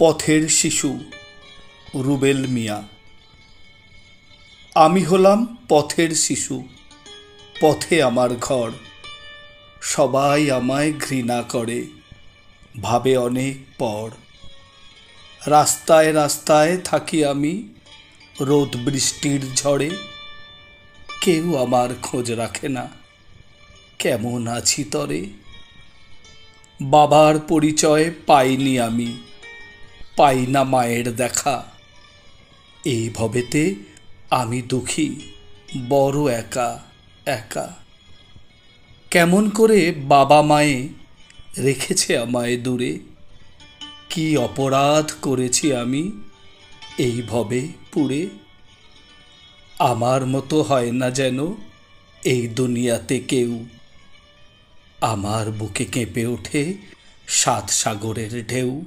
পথের শিশু রুবেল মিয়া। আমি হলাম পথের শিশু, পথে আমার ঘর। সবাই আমায় ঘৃণা করে, ভাবে অনেক পর। রাস্তায় রাস্তায় থাকি আমি, রোদ বৃষ্টির ঝড়ে। কেউ আমার খোঁজ রাখে না, কেমন আছি তরে। বাবার পরিচয় পাইনি আমি, পাই না মায়ের দেখা। এই ভবেতে আমি দুঃখী, বড় একা একা। কেমন করে বাবা মায়ে রেখেছে আমায় দূরে। কি অপরাধ করেছি আমি এই ভবে পুরে। আমার মতো হয় না যেন এই দুনিয়াতে কেউ। আমার বুকে কেঁপে ওঠে সাত সাগরের ঢেউ।